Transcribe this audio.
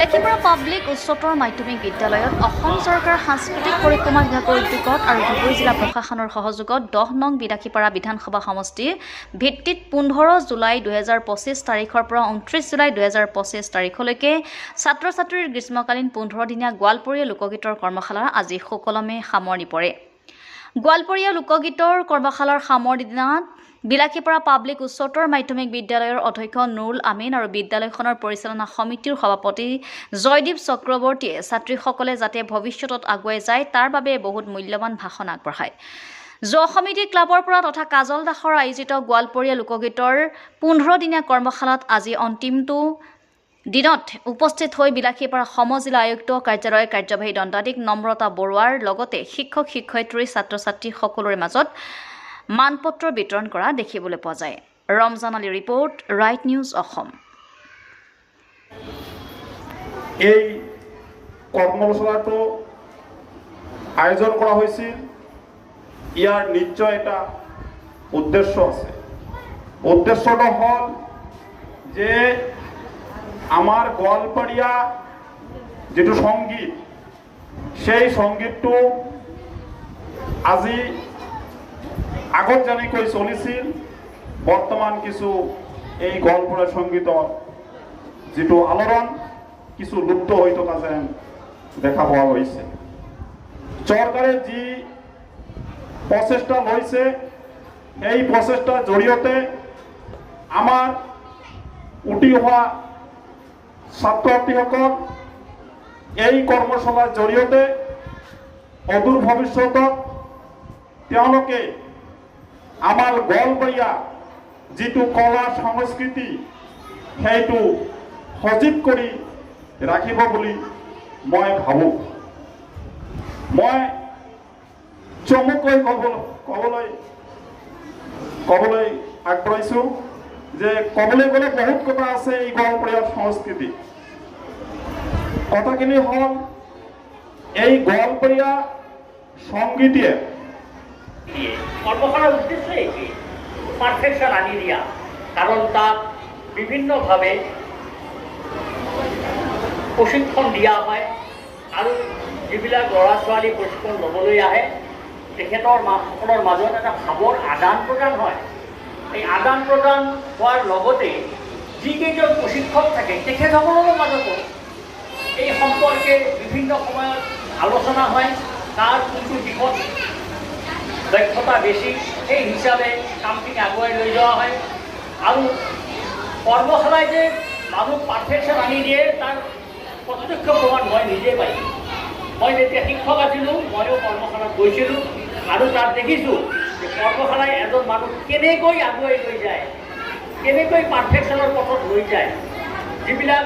Bilasipara public উচ্চতৰ মাধ্যমিক বিদ্যালয়ত অসম চৰকাৰ সাংস্কৃতিক পৰিক্ৰমা বিভাগৰ উদ্যোগত আৰু ধুবুৰী জিলা প্ৰশাসনৰ সহযোগত 10 নং বিলাসীপাৰা বিধানসভা সমষ্টিৰ ভিত্তিত 15 জুলাই 2025 তাৰিখৰ পৰা 29 জুলাই 2025 তাৰিখলৈকে ছাত্ৰ-ছাত্ৰীৰ গ্ৰীষ্মকালীন 15 দিনীয়া গোৱালপৰীয়া লোকগীতৰ কৰ্মশালা আজি সুকলমে সামৰণি পৰে। গোৱালপৰীয়া লোকগীতৰ কৰ্মশালাৰ সামৰণি দিনাত বিলাসীপাৰা পাব্লিক উচ্চতৰ মাধ্যমিক বিদ্যালয়ৰ অধ্যক্ষ নুৰুল আমিন আৰু বিদ্যালয়খনৰ পৰিচালনা সমিতিৰ সভাপতি জয়দীপ চক্ৰৱৰ্তীয়ে ছাত্ৰীসকলে যাতে ভৱিষ্যতত আগুৱাই যায় তাৰ বাবে বহুত মূল্যৱান ভাষণ আগবঢ়ায়। সমিতি ক্লাবৰ পৰা তথা কাজল দাসৰ আয়োজিত গোৱালপৰীয়া লোকগীতৰ 15 দিনীয়া কৰ্মশালাত আজি অন্তিমটো দিনত উপস্থিত হৈ বিলাসীপাৰা সমজিলা আয়ুক্ত কাৰ্যালয়ৰ কাৰ্যবাহী দণ্ডাধীশ নম্ৰতা বৰুৱাৰ লগতে শিক্ষক-শিক্ষয়িত্ৰী ছাত্ৰ-ছাত্ৰী সকলোৰে মাজত মানপত্ৰ বিতৰণ কৰা দেখিবলৈ পোৱা যায়। Ramzan Ali report, right news Assam. এই কৰ্মশালাটো আয়োজন কৰা হৈছিল, ইয়াৰ নিশ্চয় এটা উদ্দেশ্য আছে। উদ্দেশ্যটো হ'ল যে আমাৰ গোৱালপৰীয়া যেটো সংগীত, সেই সংগীতটো আজি আগত যেনেকৈ চলিছিল, বৰ্তমান কিছু এই গোৱালপৰীয়া সংগীতৰ যেটো আলোড়ন কিছু লুপ্ত হৈ থকা যেন দেখা পোৱা গৈছে। চৰকাৰে যি প্ৰচেষ্টা লৈছে, এই প্ৰচেষ্টাৰ জৰিয়তে আমাৰ উঠি অহা ছাত্ৰ-ছাত্ৰীসকল এই কৰ্মশালাৰ জৰিয়তে অদূৰ ভৱিষ্যতত তেওঁলোকে আমাৰ গোৱালপৰীয়া যিটো কলা সংস্কৃতি সেইটো সজীৱ কৰি ৰাখিব বুলি মই ভাবোঁ। মই চমুকৈ ক'বলৈ আগবাঢ়িছোঁ যে ক'বলৈ গ'লে বহুত কথা আছে এই গোৱালপৰীয়া সংস্কৃতি। কথাখিনি হ'ল এই গোৱালপৰীয়া সংগীতে কৰ্মশালাৰ উদ্দেশ্য এটি পাৰফেকশন আনি দিয়া, কাৰণ তাক বিভিন্নভাবে প্ৰশিক্ষণ দিয়া হয় আৰু যিবিলাক ল'ৰা ছোৱালী প্ৰশিক্ষণ ল'বলৈ আহে তেখেতৰ মাজত এটা ভাৱৰ আদান প্ৰদান হয়। এই আদান প্ৰদান হোৱাৰ লগতে যিকেইজন প্ৰশিক্ষক থাকে তেখেতসকলৰ মাজতো এই সম্পৰ্কে বিভিন্ন সময়ত আলোচনা হয়, তাৰ কোনটো দিশত দক্ষতা বেছি সেই হিচাপে কামখিনি আগুৱাই লৈ যোৱা হয়। আৰু কৰ্মশালাই যে মানুহ পাৰফেকশ্যন আনি দিয়ে তাৰ প্ৰত্যক্ষ প্ৰমাণ মই নিজে পাইছোঁ। মই যেতিয়া শিক্ষক আছিলোঁ ময়ো কৰ্মশালাত গৈছিলোঁ আৰু তাত দেখিছোঁ যে কৰ্মশালাই এজন মানুহ কেনেকৈ আগুৱাই লৈ যায়, কেনেকৈ পাৰফেকশ্যনৰ পথত লৈ যায়। যিবিলাক